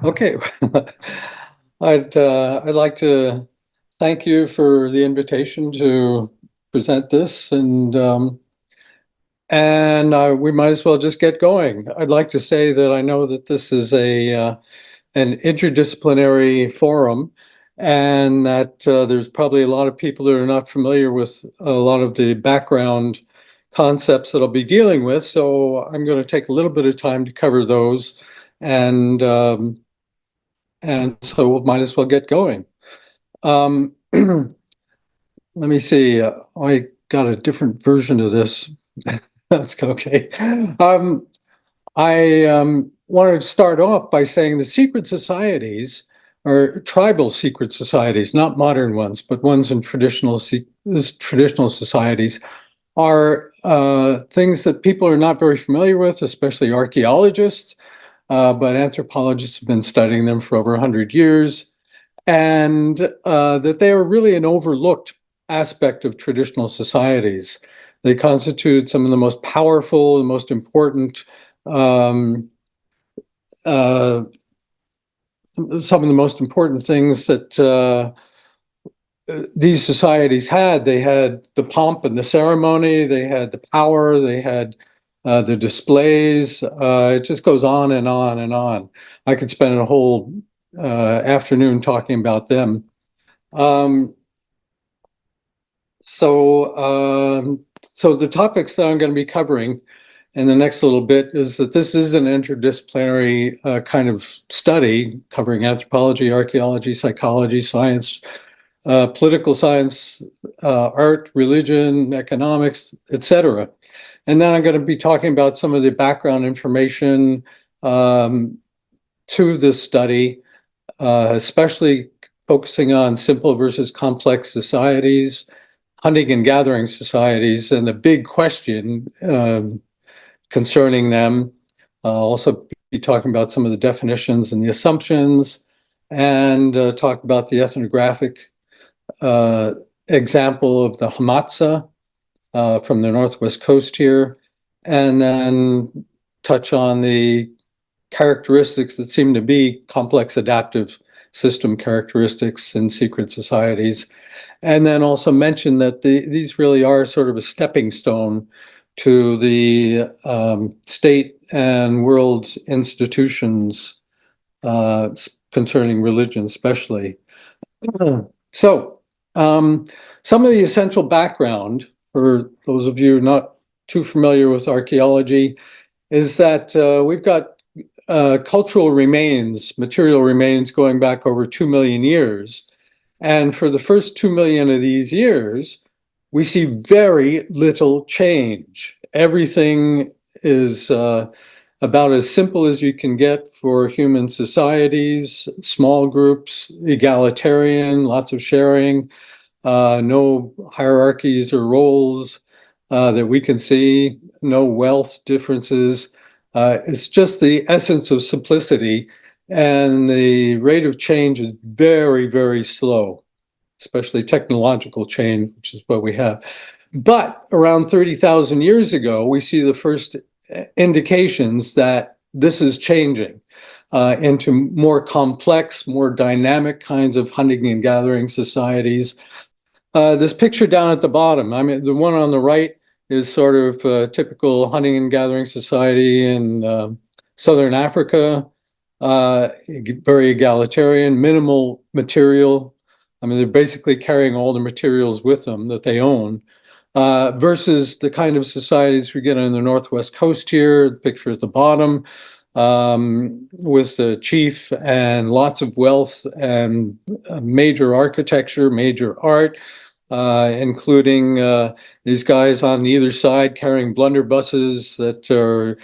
Okay. I'd like to thank you for the invitation to present this, and we might as well just get going. I'd like to say that I know that this is a an interdisciplinary forum, and that there's probably a lot of people that are not familiar with a lot of the background concepts that I'll be dealing with. So I'm going to take a little bit of time to cover those, and and so we might as well get going. Let me see. I got a different version of this. That's okay. I wanted to start off by saying the secret societies are tribal secret societies, not modern ones, but ones in traditional societies are things that people are not very familiar with, especially archaeologists, but anthropologists have been studying them for over 100 years, and that they are really an overlooked aspect of traditional societies. They constitute some of the most powerful and most important, um, uh, some of the most important things that these societies had. They had the pomp and the ceremony, they had the power, they had the displays. It just goes on and on and on. I could spend a whole afternoon talking about them. Um, so the topics that I'm going to be covering in the next little bit is that this is an interdisciplinary kind of study covering anthropology, archaeology, psychology, science, political science, art, religion, economics, etc. And then I'm going to be talking about some of the background information um, to this study, especially focusing on simple versus complex societies, hunting and gathering societies, and the big question concerning them. I'll also be talking about some of the definitions and the assumptions, and talk about the ethnographic uh, example of the Hamatsa from the Northwest Coast here, and then touch on the characteristics that seem to be complex adaptive system characteristics in secret societies. And then also mention that these really are sort of a stepping stone to the state and world institutions concerning religion, especially. So, some of the essential background for those of you not too familiar with archaeology is that we've got cultural remains, material remains going back over 2 million years. And for the first 2 million of these years, we see very little change. Everything is about as simple as you can get for human societies, small groups, egalitarian, lots of sharing, no hierarchies or roles that we can see, no wealth differences. It's just the essence of simplicity, and the rate of change is very, very slow, especially technological change, which is what we have. But around 30,000 years ago, we see the first indications that this is changing into more complex, more dynamic kinds of hunting and gathering societies. This picture down at the bottom, I mean, the one on the right is sort of a typical hunting and gathering society in Southern Africa, very egalitarian, minimal material. I mean, they're basically carrying all the materials with them that they own, versus the kind of societies we get on the Northwest Coast here, the picture at the bottom, with the chief and lots of wealth and major architecture, major art, including these guys on either side carrying blunderbusses that are,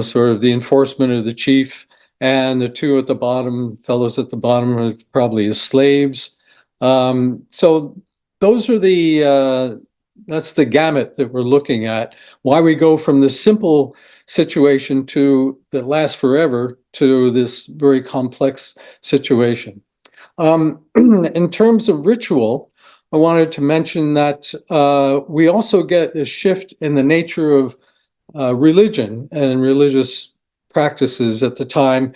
sort of the enforcement of the chief, and the two at the bottom, fellows at the bottom, are probably as slaves. So those are that's the gamut that we're looking at. Why we go from this simple situation that lasts forever to this very complex situation. In terms of ritual, I wanted to mention that we also get a shift in the nature of religion and religious practices at the time.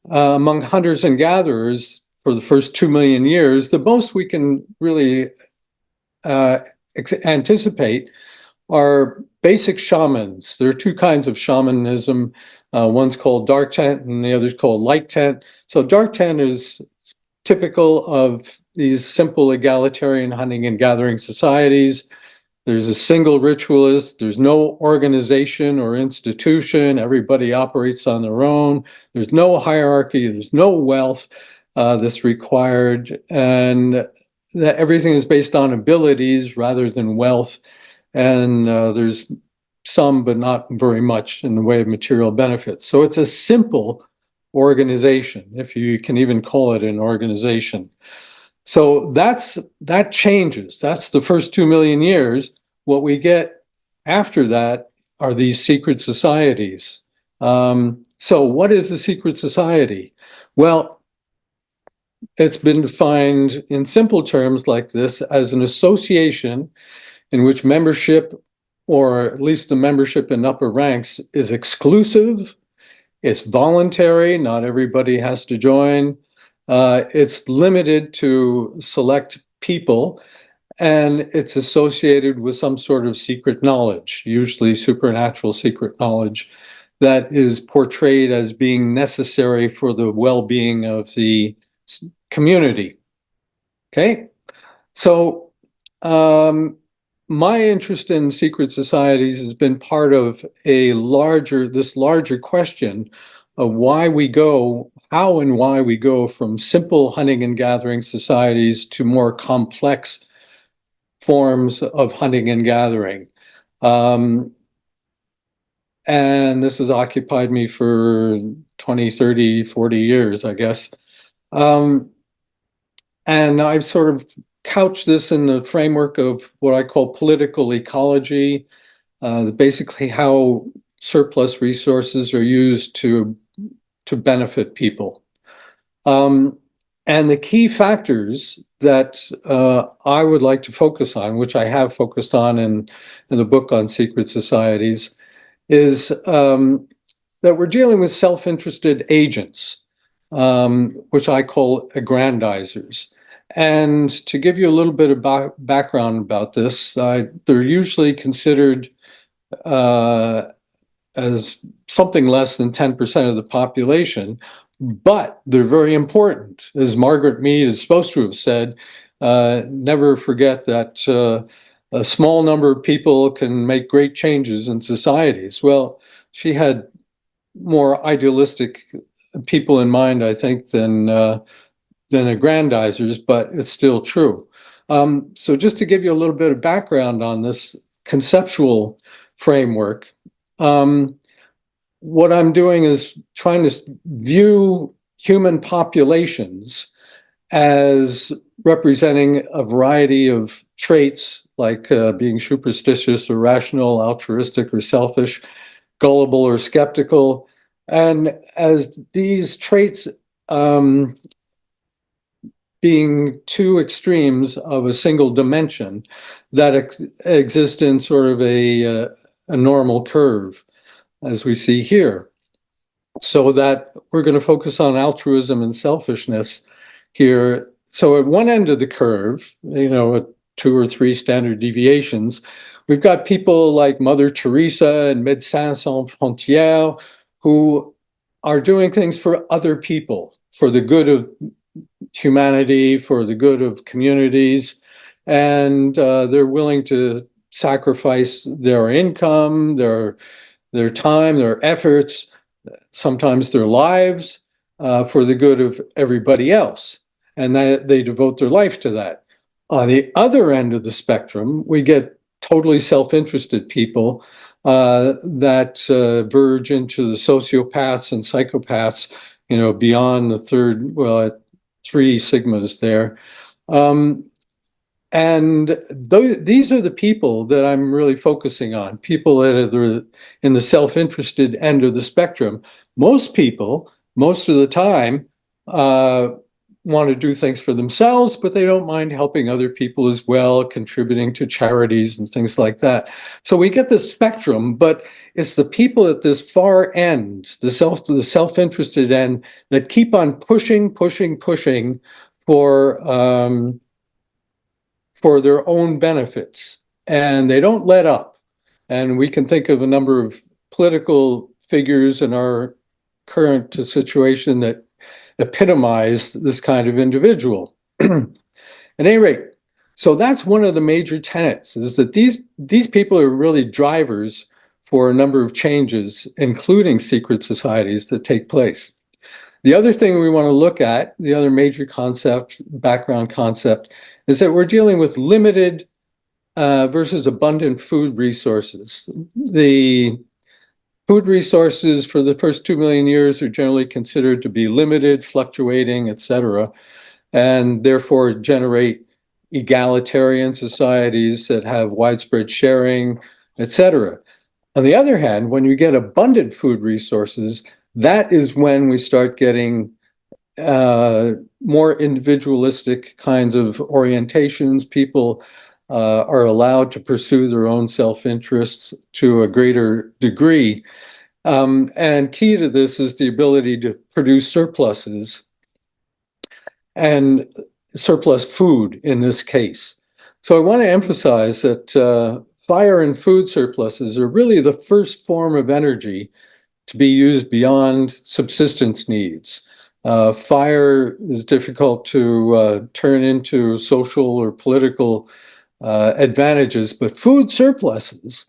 among hunters and gatherers for the first 2 million years, the most we can really anticipate are basic shamans. There are two kinds of shamanism. One's called dark tent and the other's called light tent. So dark tent is typical of these simple egalitarian hunting and gathering societies. There's a single ritualist. There's no organization or institution. Everybody operates on their own. There's no hierarchy. There's no wealth that's required. And that everything is based on abilities rather than wealth. And there's some, but not very much in the way of material benefits. So it's a simple organization, if you can even call it an organization. So that changes. That's the first 2 million years. What we get after that are these secret societies. So what is a secret society? Well, it's been defined in simple terms like this as an association in which membership, or at least the membership in upper ranks, is exclusive, it's voluntary, not everybody has to join, it's limited to select people, and it's associated with some sort of secret knowledge, usually supernatural secret knowledge, that is portrayed as being necessary for the well-being of the community. Okay, so my interest in secret societies has been part of this larger question of why we go, how and why we go from simple hunting and gathering societies to more complex forms of hunting and gathering. And this has occupied me for 20, 30, 40 years, I guess. And I've sort of couch this in the framework of what I call political ecology, basically how surplus resources are used to benefit people. And the key factors that I would like to focus on, which I have focused on in the book on secret societies, is that we're dealing with self-interested agents, which I call aggrandizers. And to give you a little bit of background about this, they're usually considered as something less than 10% of the population, but they're very important. As Margaret Mead is supposed to have said, never forget that a small number of people can make great changes in societies. Well, she had more idealistic people in mind, I think, than aggrandizers, but it's still true. So just to give you a little bit of background on this conceptual framework, what I'm doing is trying to view human populations as representing a variety of traits like being superstitious or rational, altruistic or selfish, gullible or skeptical. And as these traits being two extremes of a single dimension that exist in sort of a normal curve, as we see here. So that we're going to focus on altruism and selfishness here. So at one end of the curve, at 2 or 3 standard deviations, we've got people like Mother Teresa and Médecins Sans Frontières who are doing things for other people, for the good of humanity, for the good of communities, and they're willing to sacrifice their income, their time, their efforts, sometimes their lives, for the good of everybody else, and they devote their life to that. On the other end of the spectrum, we get totally self-interested people that verge into the sociopaths and psychopaths, beyond the third, at 3 sigmas there. And these are the people that I'm really focusing on, people that are in the self-interested end of the spectrum. Most people, most of the time, want to do things for themselves, but they don't mind helping other people as well, contributing to charities and things like that. So we get this spectrum, but it's the people at this far end, the self-interested end, that keep on pushing for their own benefits, and they don't let up. And we can think of a number of political figures in our current situation that epitomize this kind of individual. At any rate, so that's one of the major tenets, is that these people are really drivers for a number of changes, including secret societies that take place. The other thing we want to look at, the other major concept, background concept, is that we're dealing with limited versus abundant food resources. The food resources for the first 2 million years are generally considered to be limited, fluctuating, etc., and therefore generate egalitarian societies that have widespread sharing, etc. On the other hand, when you get abundant food resources, that is when we start getting more individualistic kinds of orientations. People are allowed to pursue their own self-interests to a greater degree. And key to this is the ability to produce surpluses, and surplus food in this case. So I want to emphasize that fire and food surpluses are really the first form of energy to be used beyond subsistence needs. Fire is difficult to turn into social or political advantages, but food surpluses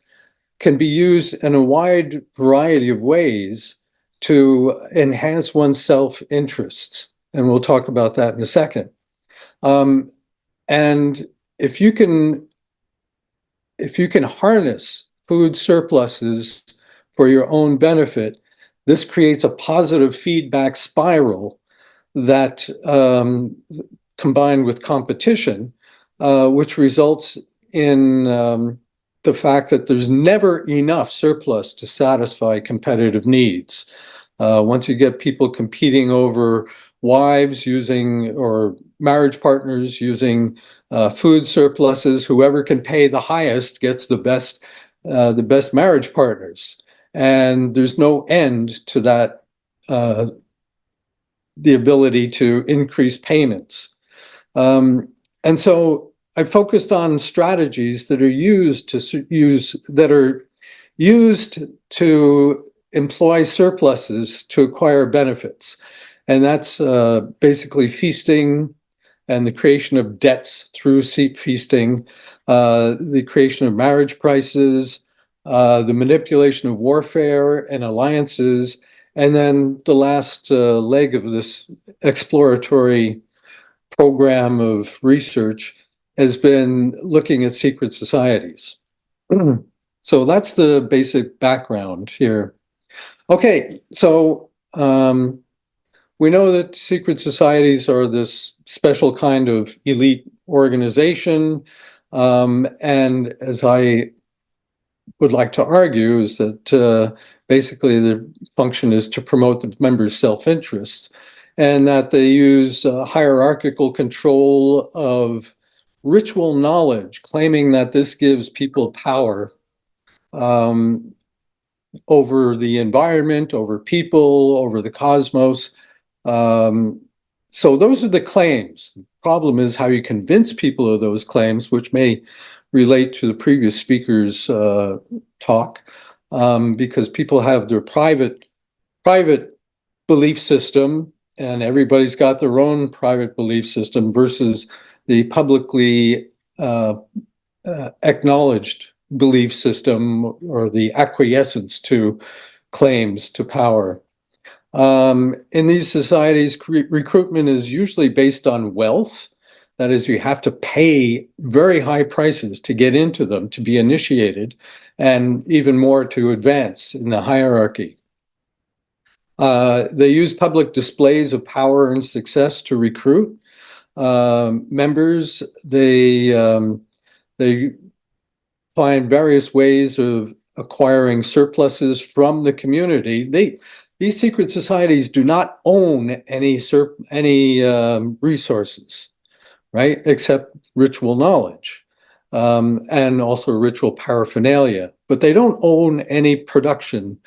can be used in a wide variety of ways to enhance one's self-interests. And we'll talk about that in a second. And if you can harness food surpluses for your own benefit, this creates a positive feedback spiral that, combined with competition, which results in the fact that there's never enough surplus to satisfy competitive needs. Once you get people competing over wives or marriage partners using food surpluses, whoever can pay the highest gets the best marriage partners. And there's no end to that, the ability to increase payments. And so I focused on strategies that are used to employ surpluses to acquire benefits. And that's basically feasting and the creation of debts through feasting, the creation of marriage prices, the manipulation of warfare and alliances, and then the last leg of this exploratory program of research has been looking at secret societies. So that's the basic background here. Okay, so we know that secret societies are this special kind of elite organization, and as I would like to argue, is that basically the function is to promote the members' self-interests, and that they use hierarchical control of ritual knowledge, claiming that this gives people power over the environment, over people, over the cosmos. So those are the claims. The problem is how you convince people of those claims, which may relate to the previous speaker's talk, because people have their private belief system, and everybody's got their own private belief system versus the publicly acknowledged belief system, or the acquiescence to claims to power. In these societies, recruitment is usually based on wealth. That is, you have to pay very high prices to get into them, to be initiated, and even more to advance in the hierarchy. They use public displays of power and success to recruit members. They find various ways of acquiring surpluses from the community. these secret societies do not own any resources, right? Except ritual knowledge, and also ritual paraphernalia. But they don't own any production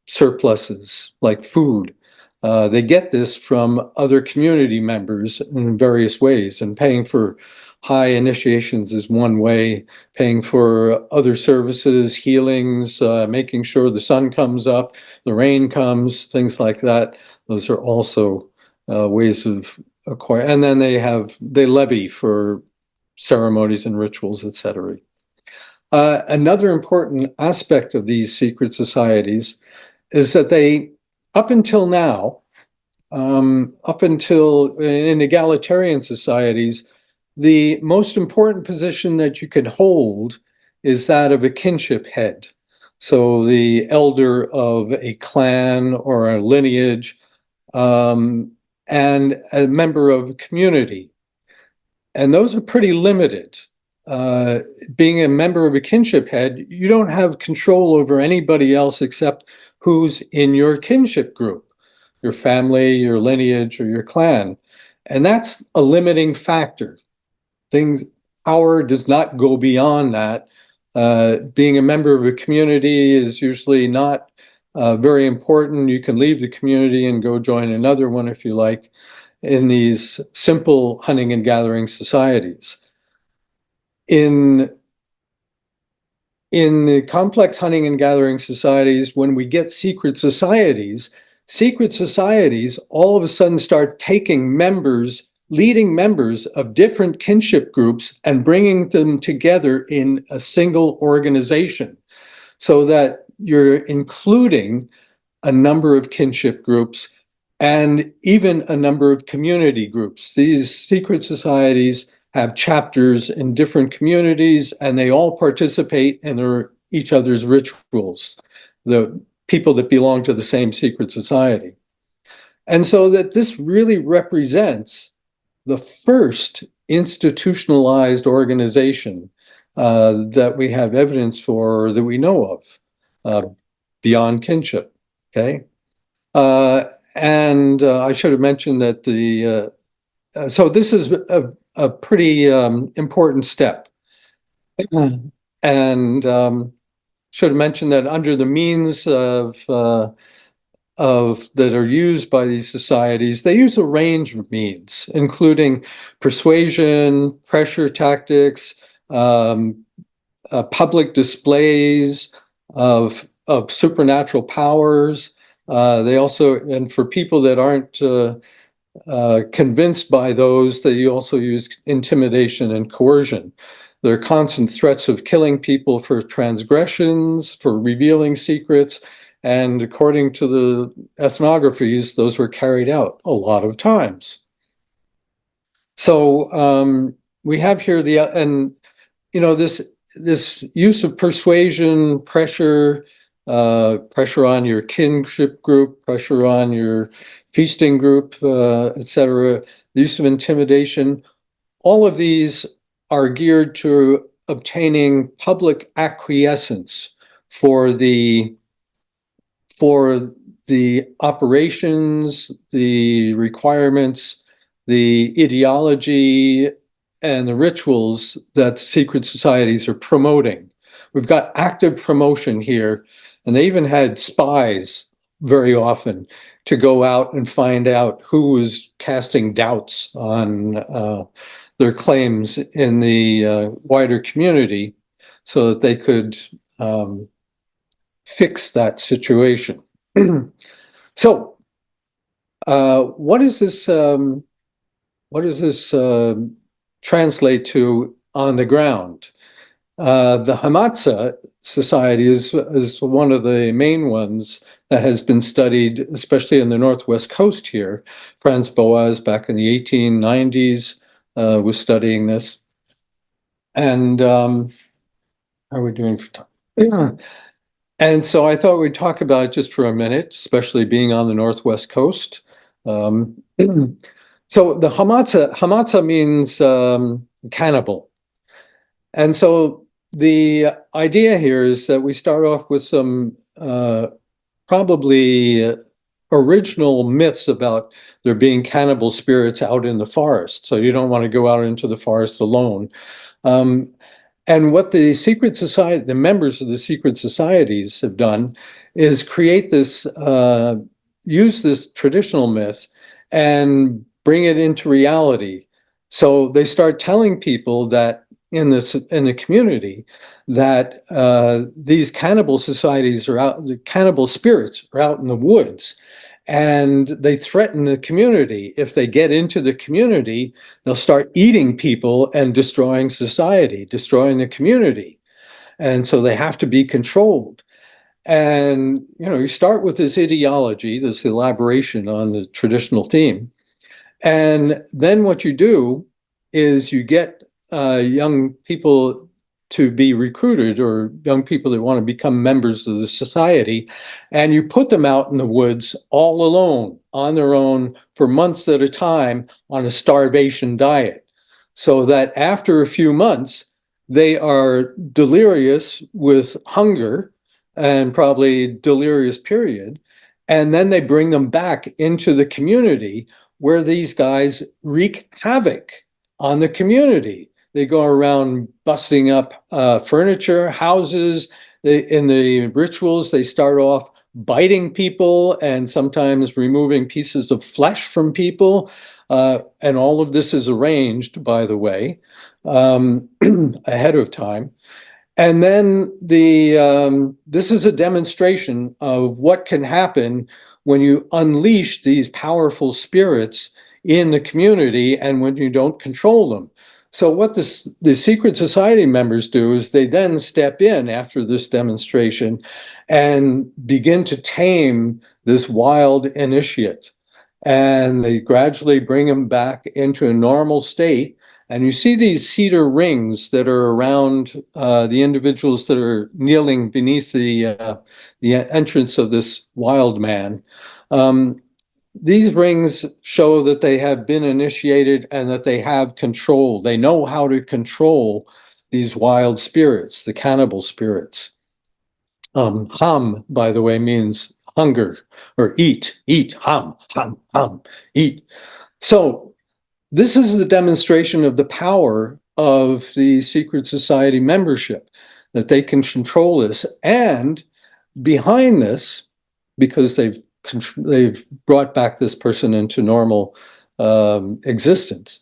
surpluses like food. They get this from other community members in various ways, and paying for high initiations is one way, paying for other services, healings, making sure the sun comes up, the rain comes, things like that. Those are also ways of acquiring. And then they levy for ceremonies and rituals, etc. Another important aspect of these secret societies is that they, up until now, up until in egalitarian societies, the most important position that you can hold is that of a kinship head. So the elder of a clan or a lineage, and a member of a community. And those are pretty limited. Being a member of a kinship head, you don't have control over anybody else except who's in your kinship group, your family, your lineage, or your clan. And that's a limiting factor. Power does not go beyond that. Being a member of a community is usually not very important. You can leave the community and go join another one if you like, in these simple hunting and gathering societies. In the complex hunting and gathering societies, when we get secret societies all of a sudden start taking members, leading members of different kinship groups and bringing them together in a single organization, so that you're including a number of kinship groups and even a number of community groups. These secret societies have chapters in different communities, and they all participate in each other's rituals, the people that belong to the same secret society. And so that this really represents the first institutionalized organization that we have evidence for, or that we know of, beyond kinship, okay? And I should have mentioned that so this is a pretty important step. And should have mentioned that under the means that are used by these societies, they use a range of means, including persuasion, pressure tactics, public displays of supernatural powers. They also, and for people that aren't convinced by those, they also use intimidation and coercion. There are constant threats of killing people for transgressions, for revealing secrets, and according to the ethnographies, those were carried out a lot of times. So we have here this use of persuasion, pressure on your kinship group, pressure on your feasting group, etc., the use of intimidation, all of these are geared to obtaining public acquiescence for the operations, the requirements, the ideology, and the rituals that secret societies are promoting. We've got active promotion here, and they even had spies very often to go out and find out who was casting doubts on their claims in the wider community, so that they could fix that situation. So, what does this translate to on the ground? The Hamatsa Society is one of the main ones that has been studied, especially in the Northwest Coast here. Franz Boas, back in the 1890s, was studying this. And how are we doing for time? And so I thought we'd talk about it just for a minute, especially being on the Northwest Coast. So the Hamatsa means cannibal. And so the idea here is that we start off with some probably original myths about there being cannibal spirits out in the forest. So you don't want to go out into the forest alone. Um, and what the secret society, the members of the secret societies have done is create this, use this traditional myth and bring it into reality. So they start telling people that in the community that these cannibal societies are out, the cannibal spirits are out in the woods, and they threaten the community. If they get into the community, they'll start eating people and destroying society, destroying the community. And so they have to be controlled. And, you know, you start with this ideology, this elaboration on the traditional theme. And then what you do is you get young people to be recruited, or young people that want to become members of the society, and you put them out in the woods all alone, on their own, for months at a time, on a starvation diet, so that after a few months, they are delirious with hunger and probably delirious period. And then they bring them back into the community, where these guys wreak havoc on the community. They go around busting up furniture, houses. In the rituals, they start off biting people and sometimes removing pieces of flesh from people. And all of this is arranged, by the way, ahead of time. And then this is a demonstration of what can happen when you unleash these powerful spirits in the community and when you don't control them. So what the secret society members do is they then step in after this demonstration and begin to tame this wild initiate. And they gradually bring him back into a normal state. And you see these cedar rings that are around the individuals that are kneeling beneath the entrance of this wild man. These rings show that they have been initiated and that they have control. They know how to control these wild spirits, the cannibal spirits. Ham, by the way, means hunger, or eat, ham, eat. So this is the demonstration of the power of the secret society membership, that they can control this. And behind this, because they've brought back this person into normal existence,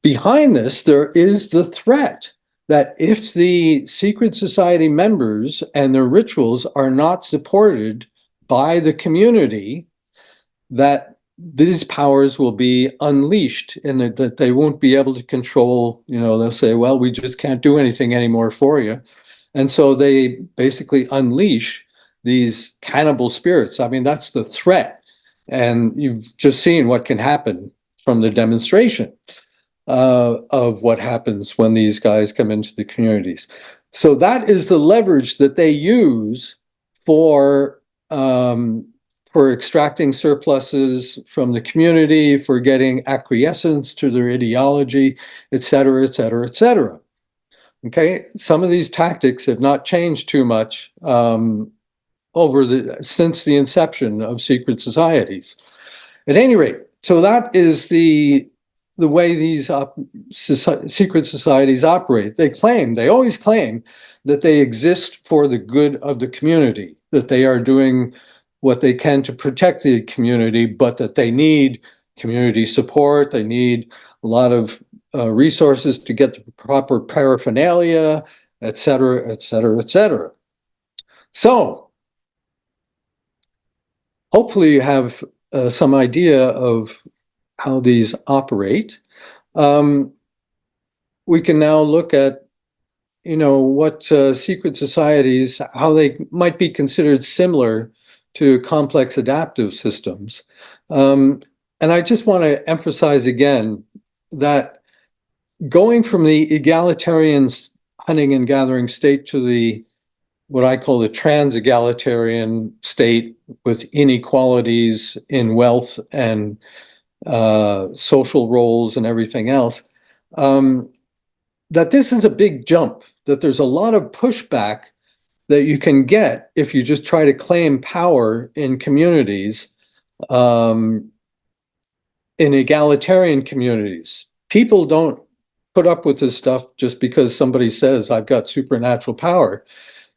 behind this, there is the threat that if the secret society members and their rituals are not supported by the community, that these powers will be unleashed, and that they won't be able to control. You know, they'll say, well, we just can't do anything anymore for you. And so they basically unleash these cannibal spirits. I mean, that's the threat. And you've just seen what can happen from the demonstration of what happens when these guys come into the communities. So that is the leverage that they use for extracting surpluses from the community, for getting acquiescence to their ideology, et cetera, et cetera, et cetera. Okay, some of these tactics have not changed too much since the inception of secret societies. At any rate, so that is the way these secret societies operate. They always claim that they exist for the good of the community, that they are doing what they can to protect the community, but that they need community support. They need a lot of resources to get the proper paraphernalia, et cetera, et cetera, et cetera. So hopefully you have some idea of how these operate. We can now look at, you know, what secret societies, how they might be considered similar to complex adaptive systems. And I just want to emphasize again that going from the egalitarian hunting and gathering state to the what I call the trans-egalitarian state, with inequalities in wealth and social roles and everything else, that this is a big jump, that there's a lot of pushback that you can get if you just try to claim power in communities, in egalitarian communities. People don't put up with this stuff just because somebody says, I've got supernatural power.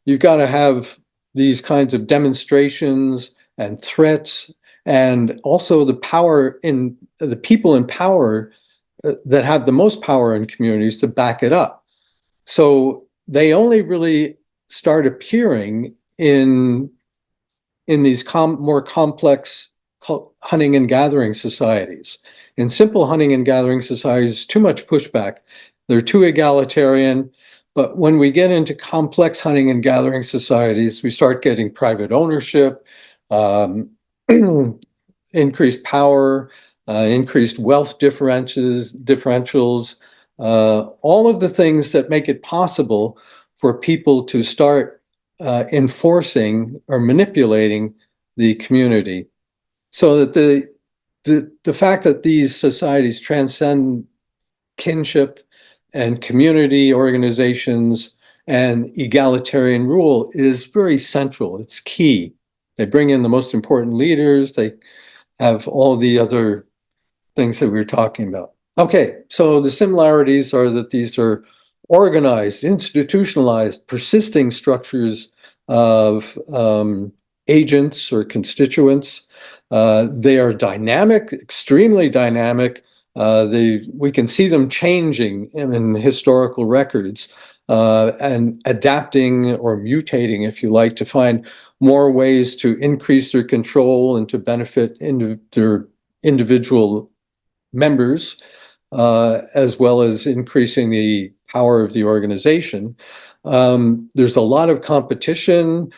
You've got to have these kinds of demonstrations and threats, and also the power in the people in power that have the most power in communities to back it up. So they only really start appearing in these more complex hunting and gathering societies. In simple hunting and gathering societies, too much pushback. They're too egalitarian. But when we get into complex hunting and gathering societies, we start getting private ownership, increased power, increased wealth differentials, all of the things that make it possible for people to start enforcing or manipulating the community. So that the fact that these societies transcend kinship and community organizations and egalitarian rule is very central. It's key. They bring in the most important leaders. They have all the other things that we were talking about. Okay, so the similarities are that these are organized, institutionalized, persisting structures of agents or constituents. They are dynamic, extremely dynamic. We can see them changing in historical records and adapting or mutating, if you like, to find more ways to increase their control and to benefit their individual members, as well as increasing the power of the organization. There's a lot of competition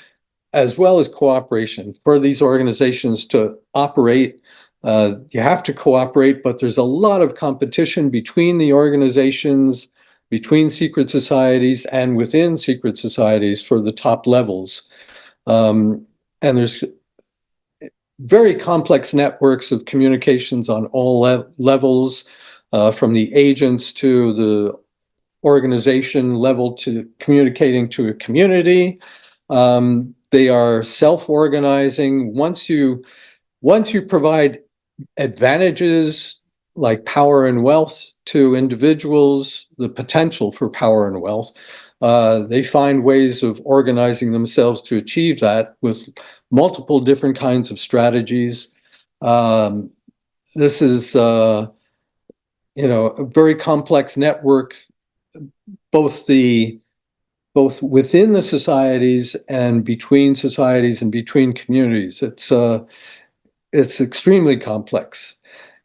as well as cooperation for these organizations to operate. You have to cooperate, but there's a lot of competition between the organizations, between secret societies and within secret societies for the top levels. And there's very complex networks of communications on all levels, from the agents to the organization level to communicating to a community. They are self-organizing. Once you provide advantages like power and wealth to individuals, the potential for power and wealth, they find ways of organizing themselves to achieve that with multiple different kinds of strategies. This is, a very complex network, both within the societies and between communities. It's extremely complex.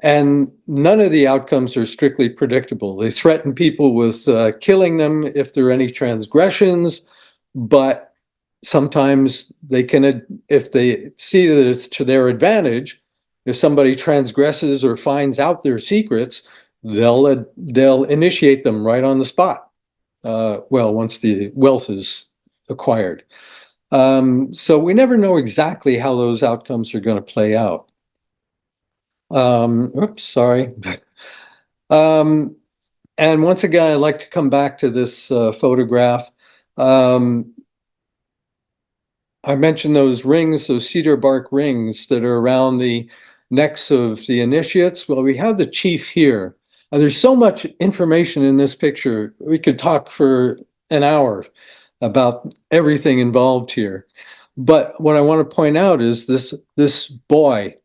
And none of the outcomes are strictly predictable. They threaten people with killing them if there are any transgressions, but sometimes they can, if they see that it's to their advantage, if somebody transgresses or finds out their secrets, they'll initiate them right on the spot. Once the wealth is acquired. So we never know exactly how those outcomes are going to play out. Oops, sorry. And once again, I'd like to come back to this photograph. I mentioned those rings, those cedar bark rings that are around the necks of the initiates. Well, we have the chief here. There's so much information in this picture. We could talk for an hour about everything involved here. But what I want to point out is this boy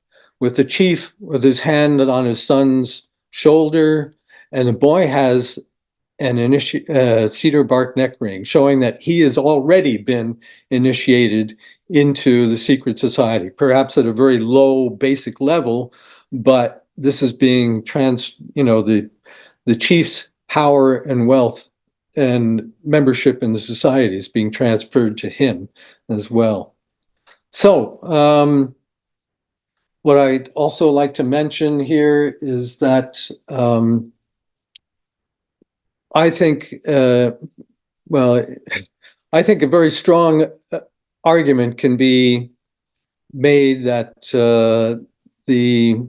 with the chief with his hand on his son's shoulder, and the boy has an cedar bark neck ring, showing that he has already been initiated into the secret society, perhaps at a very low basic level, but this is being the chief's power and wealth and membership in the society is being transferred to him as well. So what I'd also like to mention here is that I think, I think a very strong argument can be made that the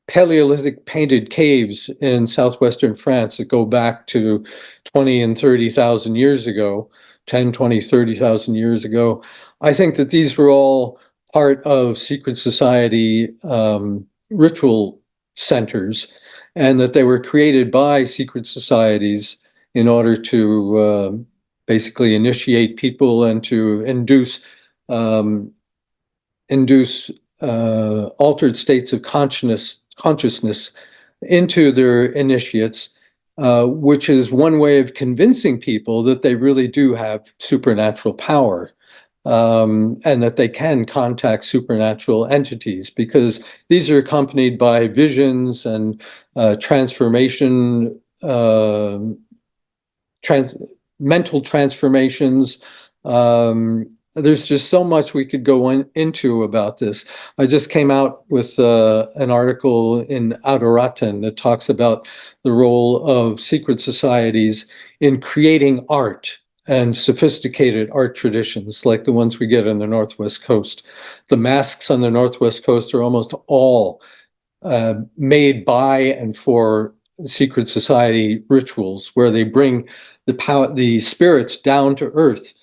Paleolithic painted caves in southwestern France that go back to 20 and 30,000 years ago 10, 20, 30,000 years ago. I think that these were all part of secret society ritual centers, and that they were created by secret societies in order to basically initiate people and to induce altered states of consciousness into their initiates, which is one way of convincing people that they really do have supernatural power, and that they can contact supernatural entities, because these are accompanied by visions and mental transformations. There's just so much we could go into about this. I just came out with an article in Autoraten that talks about the role of secret societies in creating art and sophisticated art traditions like the ones we get on the Northwest Coast. The masks on the Northwest Coast are almost all made by and for secret society rituals, where they bring the spirits down to earth,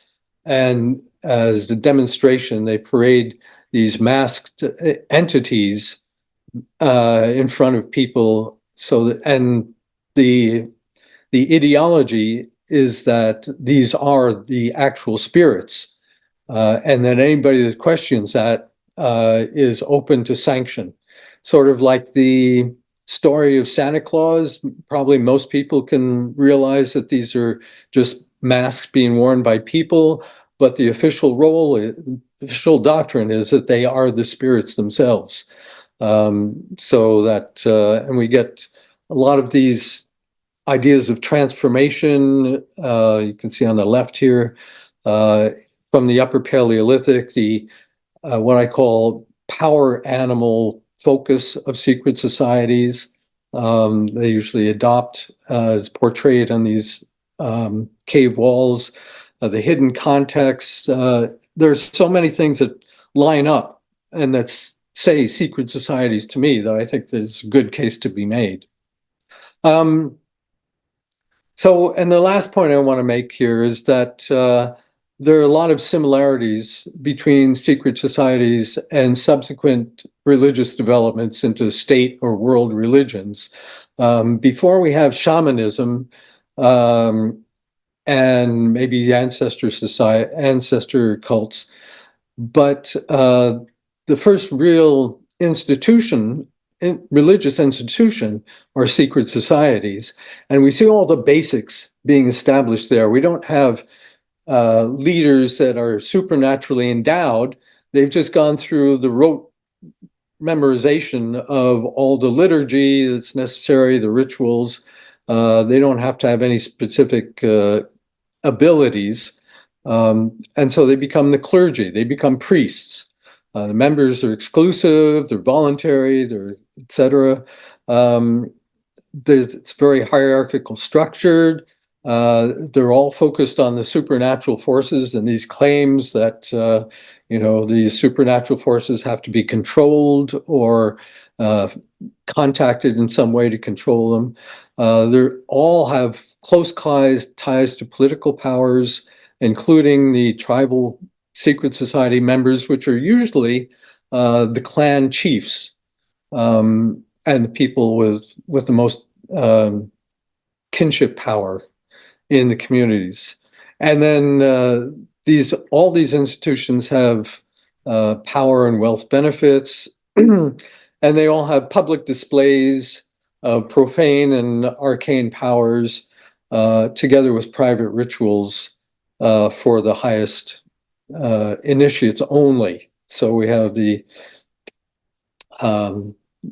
and as the demonstration, they parade these masked entities in front of people. And the ideology is that these are the actual spirits, and that anybody that questions that is open to sanction. Sort of like the story of Santa Claus. Probably most people can realize that these are just masks being worn by people, but the official official doctrine is that they are the spirits themselves. So that, and we get a lot of these ideas of transformation. You can see on the left here, from the Upper Paleolithic, the what I call power animal focus of secret societies. They usually adopt as portrayed on these cave walls, the hidden context. There's so many things that line up and that say secret societies to me that I think there's a good case to be made. So, and the last point I want to make here is that there are a lot of similarities between secret societies and subsequent religious developments into state or world religions. Before we have shamanism and maybe ancestor cults, but the first real religious institution are secret societies. And we see all the basics being established there. We don't have leaders that are supernaturally endowed. They've just gone through the rote memorization of all the liturgy that's necessary, the rituals. They don't have to have any specific abilities. And so they become the clergy, they become priests. The members are exclusive, they're voluntary, they're etc. It's very hierarchical structured. They're all focused on the supernatural forces and these claims that these supernatural forces have to be controlled or contacted in some way to control them. They all have close ties to political powers, including the tribal secret society members, which are usually the clan chiefs and the people with the most kinship power in the communities. And then all these institutions have power and wealth benefits, and they all have public displays of profane and arcane powers, together with private rituals for the highest initiates only. So we have the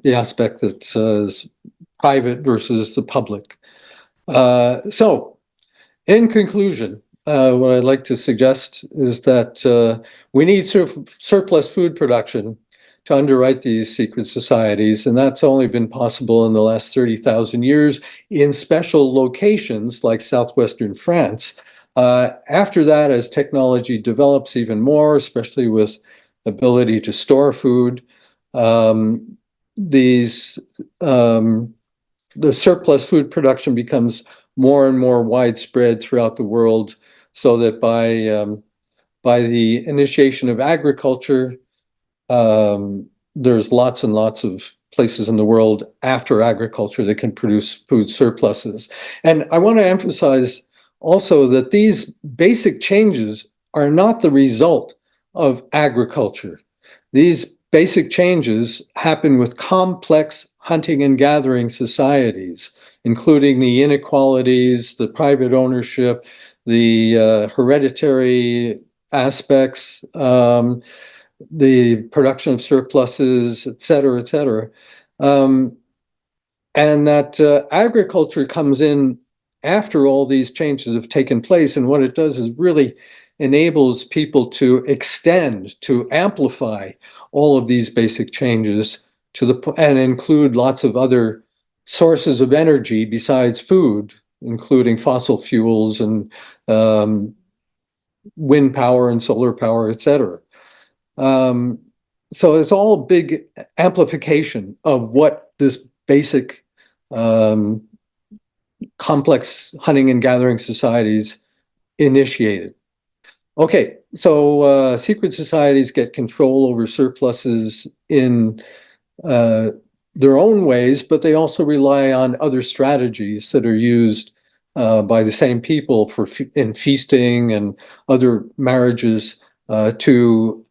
aspect that says private versus the public. So in conclusion, what I'd like to suggest is that we need surplus food production to underwrite these secret societies, and that's only been possible in the last 30,000 years in special locations like southwestern France. After that, as technology develops even more, especially with ability to store food, the surplus food production becomes more and more widespread throughout the world, so that by the initiation of agriculture, there's lots and lots of places in the world after agriculture that can produce food surpluses. And I want to emphasize also that these basic changes are not the result of agriculture. These basic changes happen with complex hunting and gathering societies, including the inequalities, the private ownership, the hereditary aspects, the production of surpluses, et cetera, et cetera. And that agriculture comes in after all these changes have taken place. And what it does is really enables people to extend, to amplify all of these basic changes and include lots of other sources of energy besides food, including fossil fuels and wind power and solar power, et cetera. So it's all a big amplification of what this basic complex hunting and gathering societies initiated. Okay, so secret societies get control over surpluses in their own ways, but they also rely on other strategies that are used by the same people in feasting and other marriages to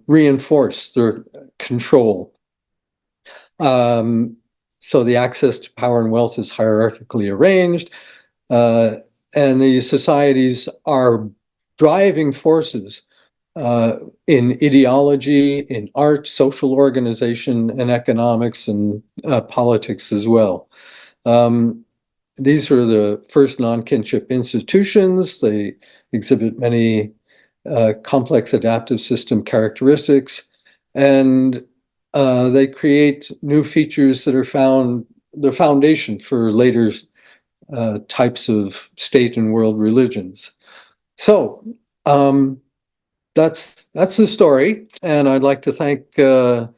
reinforce their control. So the access to power and wealth is hierarchically arranged, and the societies are driving forces in ideology, in art, social organization, and economics, and politics as well. These are the first non-kinship institutions. They exhibit many complex adaptive system characteristics, and they create new features that are the foundation for later types of state and world religions. So that's the story, and I'd like to thank Srikar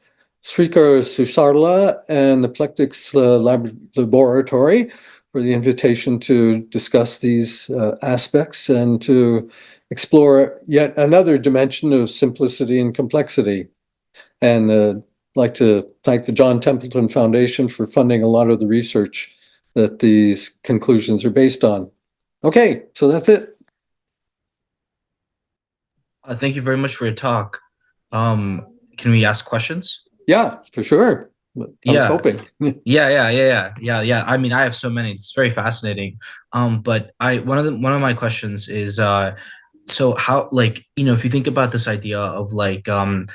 Susarla and the Plectics Laboratory for the invitation to discuss these aspects and to explore yet another dimension of simplicity and complexity. And I'd like to thank the John Templeton Foundation for funding a lot of the research that these conclusions are based on. Okay, so that's it. Thank you very much for your talk. Can we ask questions? Yeah, for sure. I was Yeah, hoping. yeah. I mean, I have so many. It's very fascinating. But one of my questions is, so how, like, if you think about this idea of like an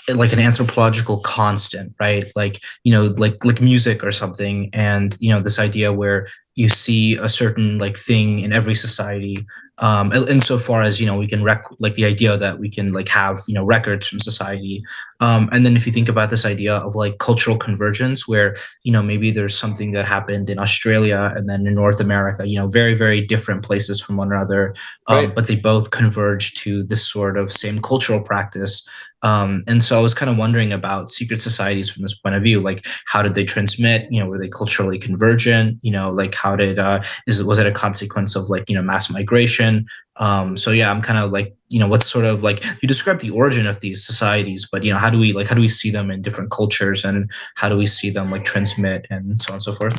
anthropological constant, right? Like, like music or something, and this idea where you see a certain like thing in every society, insofar as we can like the idea that we can like have records from society, and then if you think about this idea of like cultural convergence, where maybe there's something that happened in Australia and then in North America, very very different places from one another, Right. but they both converge to this sort of same cultural practice. And so I was kind of wondering about secret societies from this point of view, like how did they transmit? Were they culturally convergent? Like how did was it a consequence of like mass migration? So yeah, I'm kind of like what's sort of like you described the origin of these societies, but how do we see them in different cultures, and how do we see them like transmit and so on and so forth?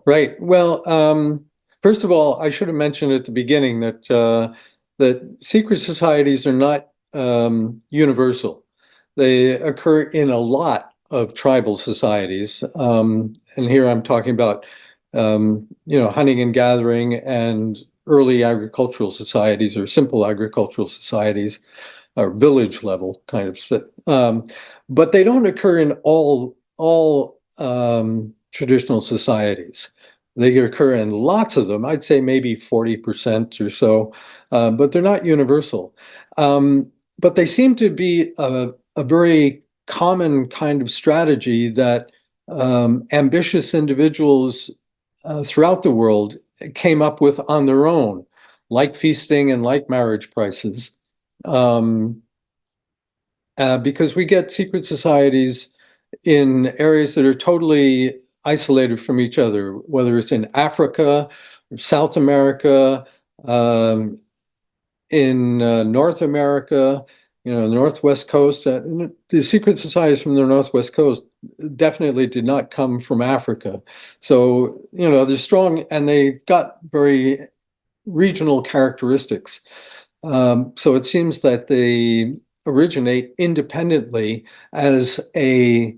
Right. Well, first of all, I should have mentioned at the beginning that secret societies are not universal. They occur in a lot of tribal societies, and here I'm talking about hunting and gathering and early agricultural societies or simple agricultural societies or village level kind of. But they don't occur in all traditional societies. They occur in lots of them. I'd say maybe 40% or so, but they're not universal. But they seem to be a very common kind of strategy that ambitious individuals throughout the world came up with on their own, like feasting and like marriage prices. Because we get secret societies in areas that are totally isolated from each other, whether it's in Africa or South America, Um, in North America, the Northwest Coast, the secret societies from the Northwest Coast definitely did not come from Africa. So, they're strong and they got very regional characteristics. So it seems that they originate independently as a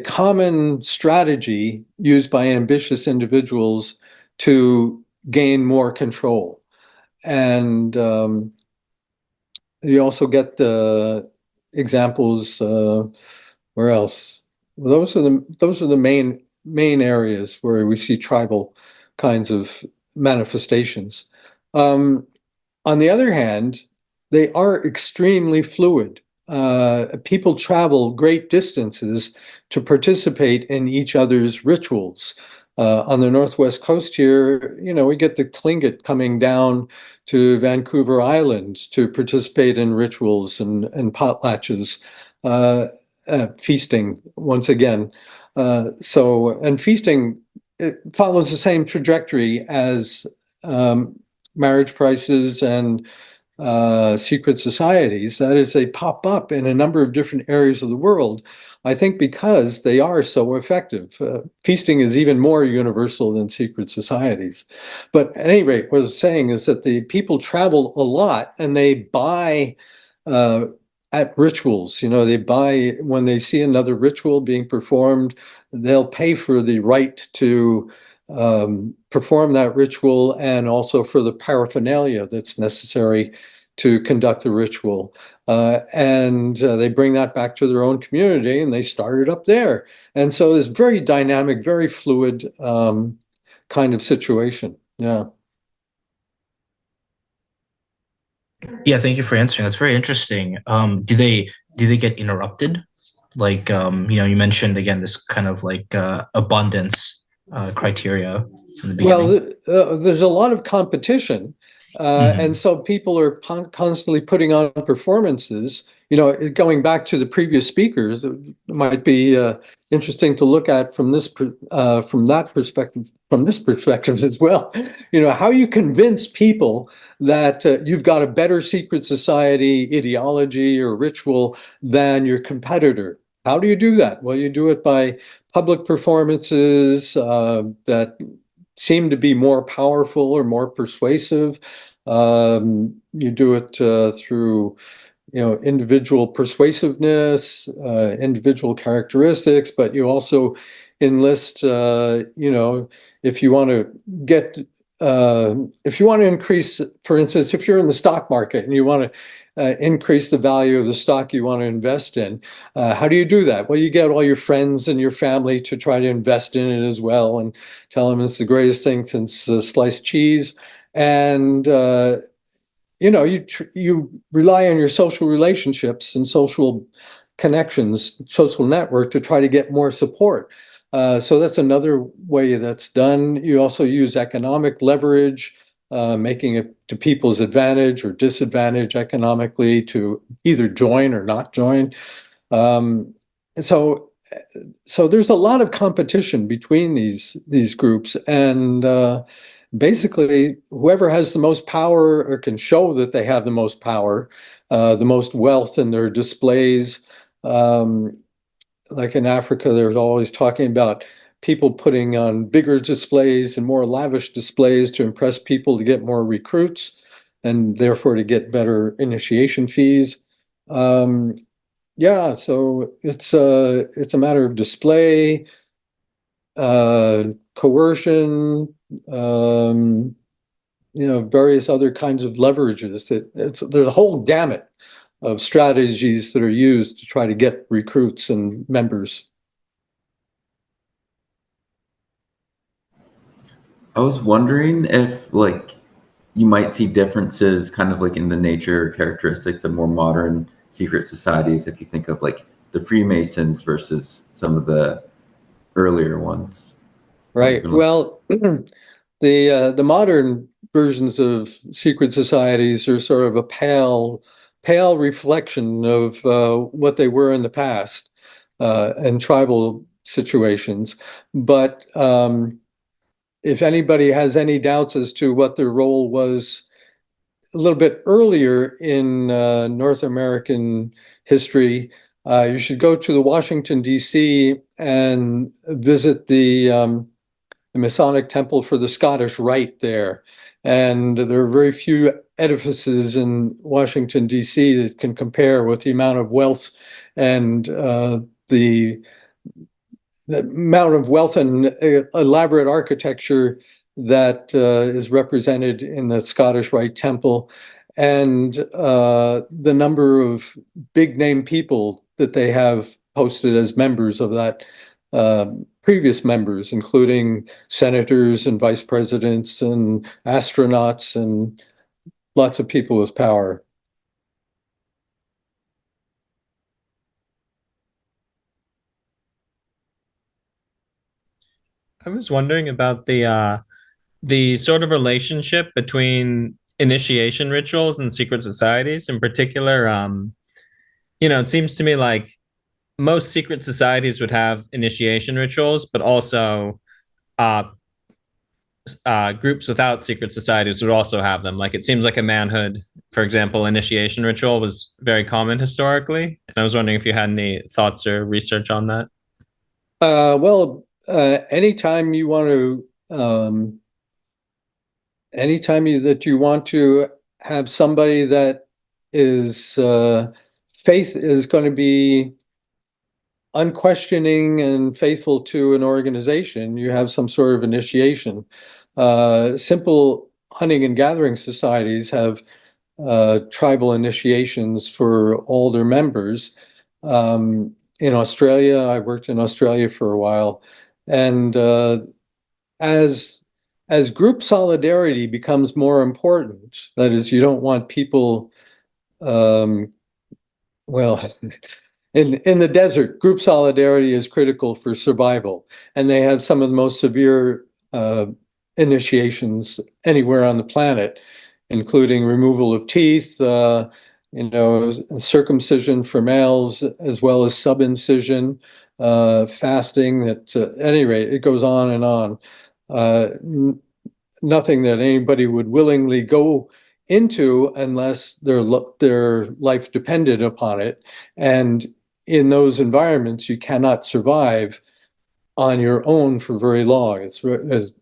common strategy used by ambitious individuals to gain more control. And you also get the examples. Where else? Well, those are the main areas where we see tribal kinds of manifestations. Um, on the other hand, they are extremely fluid. People travel great distances to participate in each other's rituals. On the Northwest Coast here, we get the Tlingit coming down to Vancouver Island to participate in rituals and potlatches, feasting once again. And feasting, it follows the same trajectory as marriage prices and secret societies. That is, they pop up in a number of different areas of the world, I think because they are so effective. Feasting is even more universal than secret societies. But at any rate, what I was saying is that the people travel a lot and they buy at rituals. They buy when they see another ritual being performed, they'll pay for the right to perform that ritual and also for the paraphernalia that's necessary to conduct the ritual. And they bring that back to their own community and they start it up there. And so it's very dynamic, very fluid kind of situation. Yeah. Yeah, thank you for answering. That's very interesting. Do they get interrupted? Like you mentioned again this kind of like abundance criteria in the Well, beginning. there's a lot of competition, and Hmm. so people are constantly putting on performances. Going back to the previous speakers, it might be interesting to look at from from that perspective, from this perspective as well. How you convince people that you've got a better secret society ideology or ritual than your competitor. How do you do that? Well, you do it by public performances that seem to be more powerful or more persuasive. You do it through, individual persuasiveness, individual characteristics, but you also enlist, if you want to get, if you want to increase, for instance, if you're in the stock market and you want to increase the value of the stock you want to invest in, how do you do that? Well, you get all your friends and your family to try to invest in it as well and tell them it's the greatest thing since sliced cheese. And you rely on your social relationships and social connections, social network to try to get more support. So that's another way that's done. You also use economic leverage, making it to people's advantage or disadvantage economically to either join or not join. Um, so so there's a lot of competition between these groups, and basically whoever has the most power or can show that they have the most power, the most wealth in their displays. Um, like in Africa, there's always talking about people putting on bigger displays and more lavish displays to impress people to get more recruits and therefore to get better initiation fees. Um, yeah, so it's a matter of display, uh, coercion, um, various other kinds of leverages. There's a whole gamut of strategies that are used to try to get recruits and members. I was wondering if like you might see differences kind of like in the nature or characteristics of more modern secret societies if you think of like the Freemasons versus some of the earlier ones that you've Right. been looking. Well, the modern versions of secret societies are sort of a pale reflection of what they were in the past and tribal situations. But if anybody has any doubts as to what their role was a little bit earlier in North American history, you should go to the Washington, D.C. and visit the Masonic Temple for the Scottish Rite there. And there are very few edifices in Washington, D.C. that can compare with the amount of wealth and the amount of wealth and elaborate architecture that is represented in the Scottish Rite Temple, and the number of big name people that they have posted as members of that, previous members, including senators and vice presidents and astronauts and lots of people with power. I was wondering about the sort of relationship between initiation rituals and secret societies. In particular, it seems to me like most secret societies would have initiation rituals, but also groups without secret societies would also have them. Like, it seems like a manhood, for example, initiation ritual was very common historically. And I was wondering if you had any thoughts or research on that. Anytime you want to, that you want to have somebody that is faith is going to be unquestioning and faithful to an organization, you have some sort of initiation. Simple hunting and gathering societies have tribal initiations for all their members. In Australia, I worked in Australia for a while, and as group solidarity becomes more important, that is, you don't want people, well, in the desert, group solidarity is critical for survival, and they have some of the most severe initiations anywhere on the planet, including removal of teeth, circumcision for males, as well as subincision, fasting. At any rate, it goes on and on. Nothing that anybody would willingly go into unless their life depended upon it. And in those environments, you cannot survive on your own for very long. It's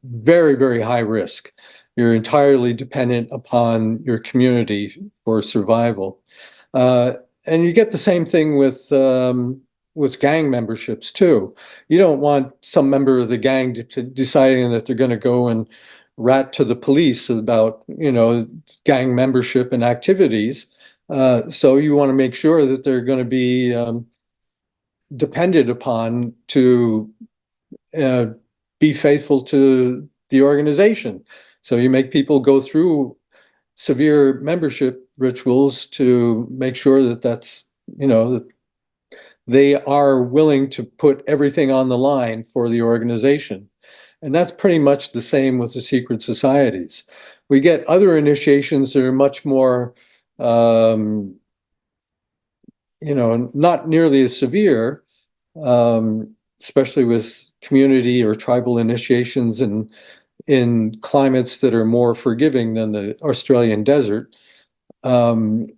very, very high risk. You're entirely dependent upon your community for survival. And you get the same thing with gang memberships too. You don't want some member of the gang deciding that they're going to go and rat to the police about, gang membership and activities. So you want to make sure that they're going to be depended upon to be faithful to the organization. So you make people go through severe membership rituals to make sure that that they are willing to put everything on the line for the organization. And that's pretty much the same with the secret societies. We get other initiations that are much more, not nearly as severe, especially with community or tribal initiations in climates that are more forgiving than the Australian desert, and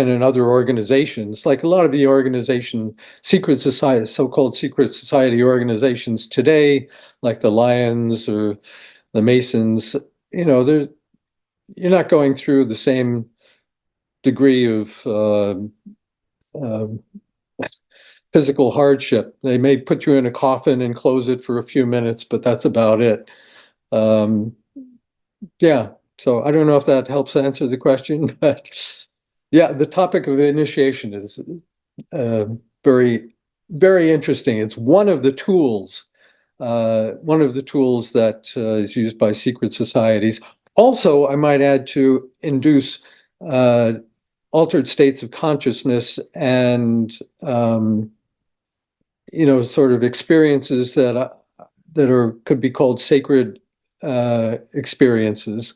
in other organizations, like a lot of the secret society, so-called secret society organizations today, like the Lions or the Masons, you're not going through the same degree of physical hardship. They may put you in a coffin and close it for a few minutes, but that's about it. Yeah, so I don't know if that helps answer the question, but yeah, the topic of initiation is very, very interesting. It's one of the tools that is used by secret societies. Also, I might add, to induce altered states of consciousness and sort of experiences that could be called sacred experiences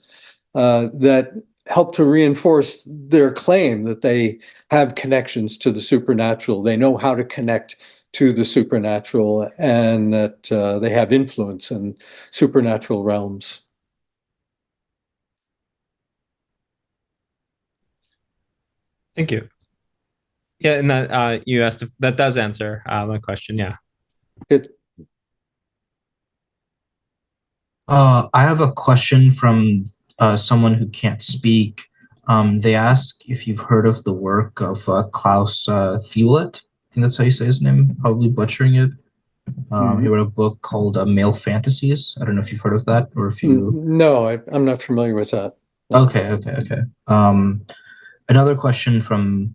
that help to reinforce their claim that they have connections to the supernatural. They know how to connect to the supernatural, and that they have influence in supernatural realms. Thank you. Yeah, and that you asked if that does answer my question. Yeah. Good. I have a question from someone who can't speak. They ask if you've heard of the work of Klaus Thewlet. I think that's how you say his name, probably butchering it. He wrote a book called Male Fantasies. I don't know if you've heard of that or if you. No, I'm not familiar with that. No. Okay. Another question from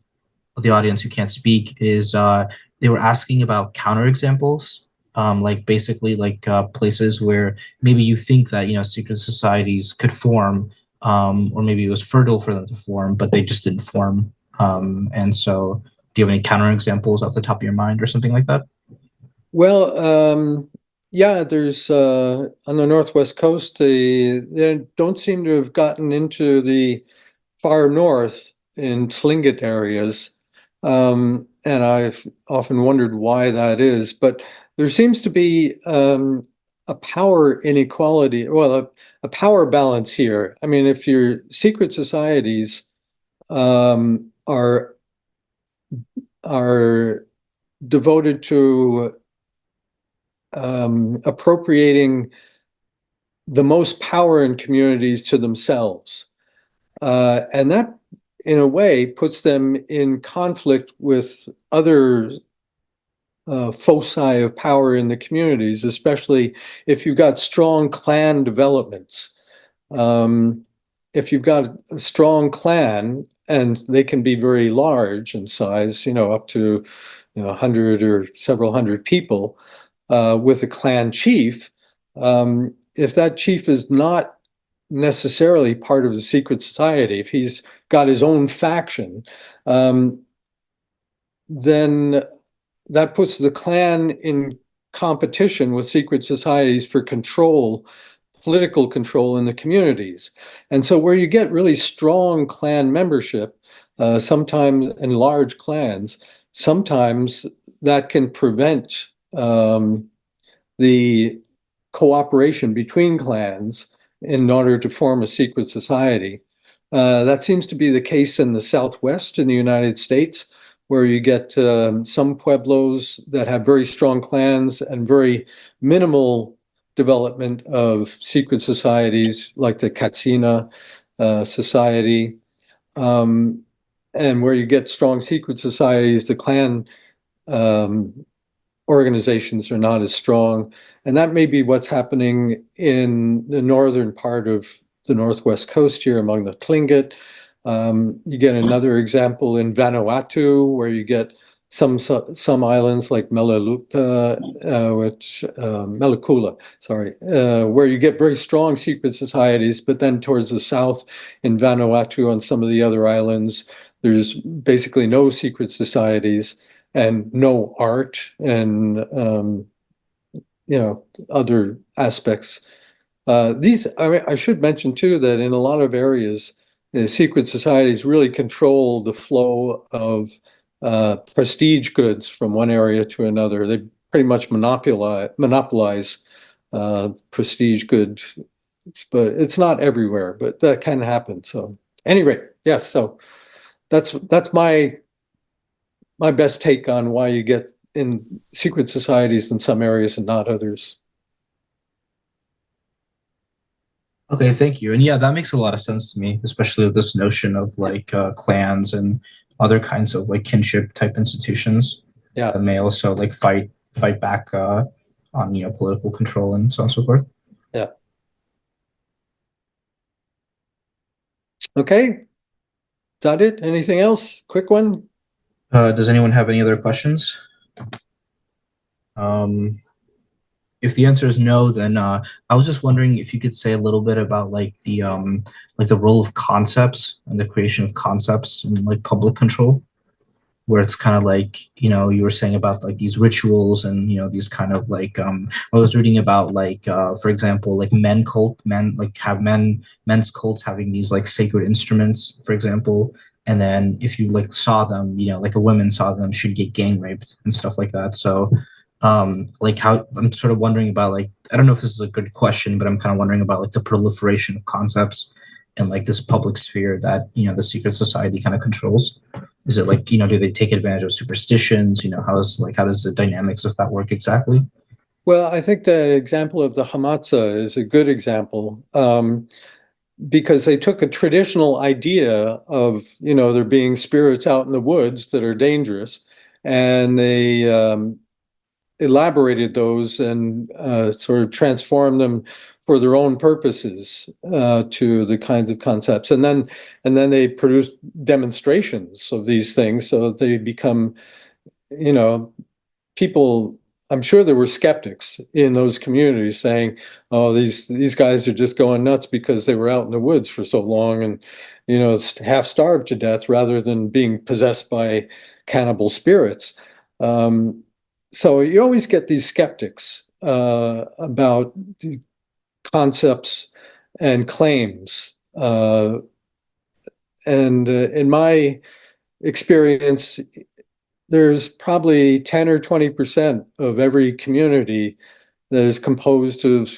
the audience who can't speak is they were asking about counterexamples, like basically like places where maybe you think that secret societies could form, or maybe it was fertile for them to form, but they just didn't form. And so, do you have any counterexamples off the top of your mind or something like that? Well, yeah, there's on the Northwest coast, they don't seem to have gotten into the far north in Tlingit areas. And I've often wondered why that is, but there seems to be a power inequality, well, a power balance here. I mean, if your secret societies are devoted to appropriating the most power in communities to themselves, and that in a way puts them in conflict with other foci of power in the communities, especially if you've got strong clan developments. If you've got a strong clan, and they can be very large in size, up to 100 or several hundred people, with a clan chief, if that chief is not necessarily part of the secret society, if he's got his own faction, then that puts the clan in competition with secret societies for control, political control in the communities. And so where you get really strong clan membership, sometimes in large clans, sometimes that can prevent the cooperation between clans in order to form a secret society. That seems to be the case in the Southwest in the United States, where you get some pueblos that have very strong clans and very minimal development of secret societies, like the Katsina Society. And where you get strong secret societies, the clan organizations are not as strong. And that may be what's happening in the northern part of the Northwest coast here among the Tlingit. You get another example in Vanuatu, where you get some islands like Melukula, where you get very strong secret societies, but then towards the south in Vanuatu and some of the other islands, there's basically no secret societies and no art and other aspects. I should mention too that in a lot of areas, the secret societies really control the flow of prestige goods from one area to another. They pretty much monopolize prestige goods, but it's not everywhere, but that can happen. So anyway, yes, so that's my best take on why you get in secret societies in some areas and not others. Okay, thank you. And yeah, that makes a lot of sense to me, especially with this notion of like clans and other kinds of like kinship type institutions. Yeah, that may also like fight back on political control and so on and so forth. yeah. Okay, is that it? Anything else? Quick one. Does anyone have any other questions? If the answer is no, then I was just wondering if you could say a little bit about like the role of concepts and the creation of concepts in like public control, where it's kind of like, you were saying about like these rituals and, these kind of like, I was reading about like, for example, like men's cults having these like sacred instruments, for example, and then if you like saw them, like a woman saw them, she'd get gang raped and stuff like that. So like how I'm sort of wondering about, like, I don't know if this is a good question, but I'm kind of wondering about like the proliferation of concepts and like this public sphere that the secret society kind of controls. Is it like, do they take advantage of superstitions? How does the dynamics of that work exactly? Well, I think the example of the Hamatsa is a good example, because they took a traditional idea of, there being spirits out in the woods that are dangerous, and they elaborated those and sort of transformed them for their own purposes to the kinds of concepts. And then they produced demonstrations of these things, so they become, people. I'm sure there were skeptics in those communities saying, "Oh, these guys are just going nuts because they were out in the woods for so long and, half starved to death rather than being possessed by cannibal spirits." So you always get these skeptics about the concepts and claims. And in my experience, there's probably 10 or 20% of every community that is composed of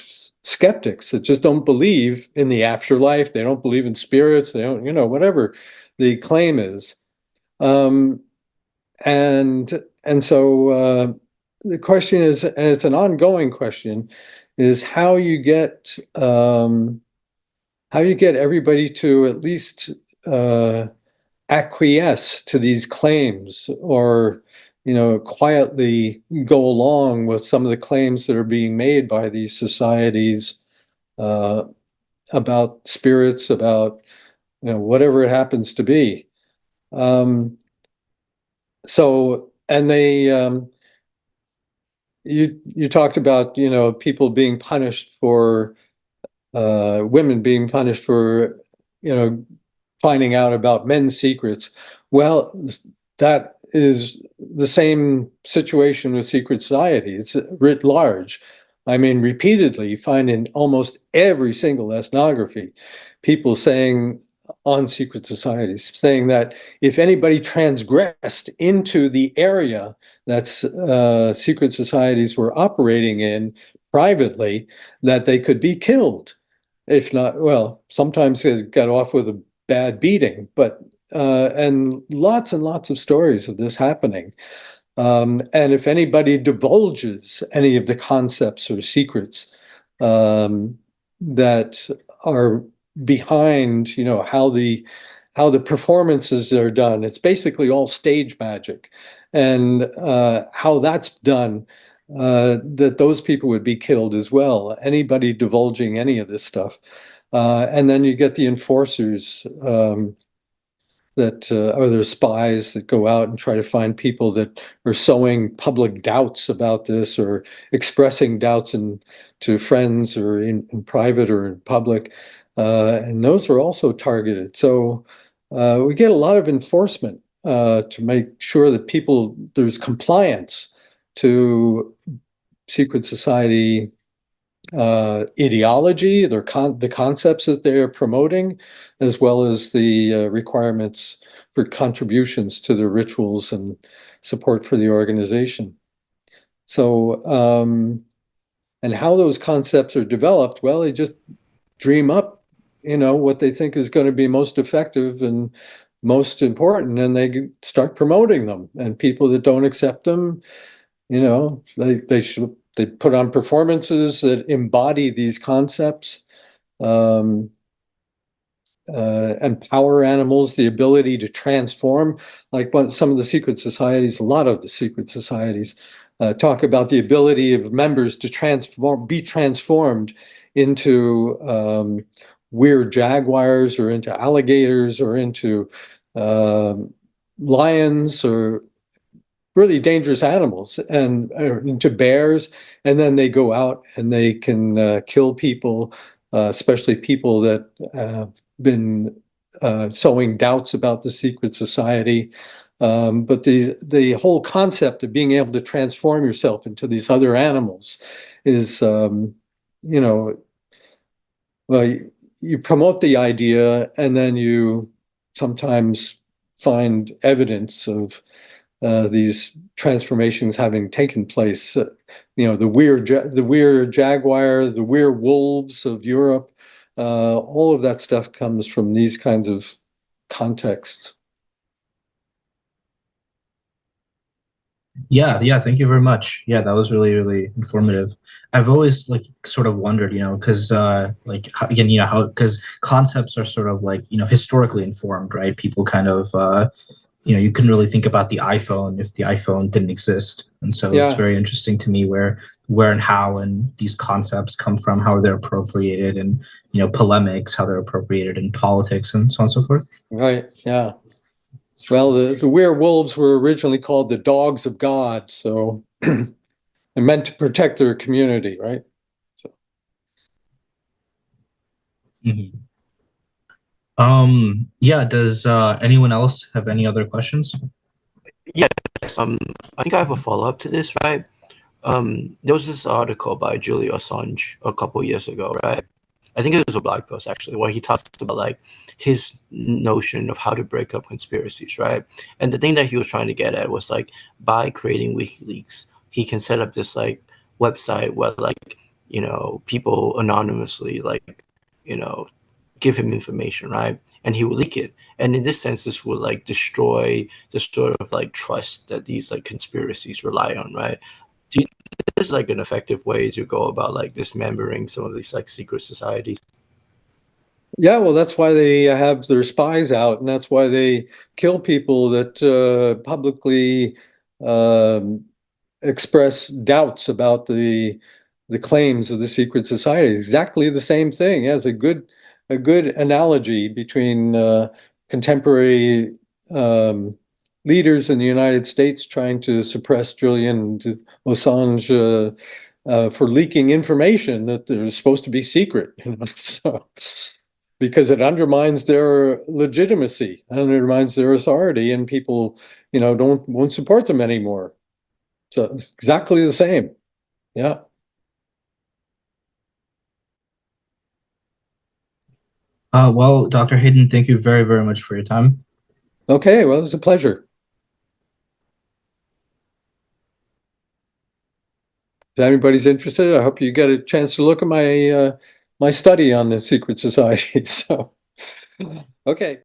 skeptics that just don't believe in the afterlife. They don't believe in spirits. They don't, whatever the claim is. Um, and so the question is, and it's an ongoing question, is how you get everybody to at least acquiesce to these claims, or quietly go along with some of the claims that are being made by these societies uh, about spirits, about whatever it happens to be. Um, so, and they you talked about people being punished for women being punished for finding out about men's secrets. Well, that is the same situation with secret societies writ large. I mean, repeatedly, you find in almost every single ethnography, people saying on secret societies, saying that if anybody transgressed into the area that secret societies were operating in privately, that they could be killed. If not, well, sometimes they got off with a bad beating, but and lots of stories of this happening. And if anybody divulges any of the concepts or secrets that are behind, how the performances are done, it's basically all stage magic, and how that's done. That those people would be killed as well. Anybody divulging any of this stuff. And then you get the enforcers that are the spies that go out and try to find people that are sowing public doubts about this, or expressing doubts to friends, or in private or in public. And those are also targeted. So we get a lot of enforcement to make sure that there's compliance to secret society ideology, the concepts that they're promoting, as well as the requirements for contributions to the rituals and support for the organization. So, and how those concepts are developed, well, they just dream up, what they think is going to be most effective and most important, and they start promoting them. And people that don't accept them, they put on performances that embody these concepts, um, empower animals, the ability to transform. Like some of the secret societies, a lot of the secret societies talk about the ability of members to be transformed into weird jaguars, or into alligators, or into lions, or really dangerous animals, and into bears. And then they go out and they can kill people, especially people that have been sowing doubts about the secret society. But the whole concept of being able to transform yourself into these other animals is, you know, well, you promote the idea, and then you sometimes find evidence of these transformations having taken place. The weird jaguar, the weird wolves of Europe, all of that stuff comes from these kinds of contexts. Yeah, thank you very much. Yeah, that was really, really informative. I've always like sort of wondered, because again, how because concepts are sort of like, historically informed, right? People kind of you couldn't really think about the iPhone if the iPhone didn't exist. And so it's Yeah, very interesting to me where and how and these concepts come from, how they're appropriated, and polemics, how they're appropriated in politics, and so on and so forth. right. Yeah. Well, the werewolves were originally called the dogs of God, so they're meant to protect their community, right? So. Mhm. Yeah, does anyone else have any other questions? Yes, I think I have a follow-up to this, right? There was this article by Julian Assange a couple years ago, right? I think it was a blog post actually, where he talks about like his notion of how to break up conspiracies, right? And the thing that he was trying to get at was like by creating WikiLeaks, he can set up this like website where like people anonymously like give him information, right? And he will leak it. And in this sense, this will like destroy the sort of like trust that these like conspiracies rely on, right? Do you, this is like an effective way to go about like dismembering some of these like secret societies? Yeah, well, that's why they have their spies out, and that's why they kill people that publicly um, express doubts about the claims of the secret society. Exactly the same thing. It has a good analogy between contemporary leaders in the United States trying to suppress Julian Assange for leaking information that they're supposed to be secret. So because it undermines their legitimacy, undermines their authority, and people, won't support them anymore. So it's exactly the same. Yeah. Well, Dr. Hayden, thank you very, very much for your time. Okay. Well, it was a pleasure. If anybody's interested, I hope you get a chance to look at my my study on the secret society. So, okay.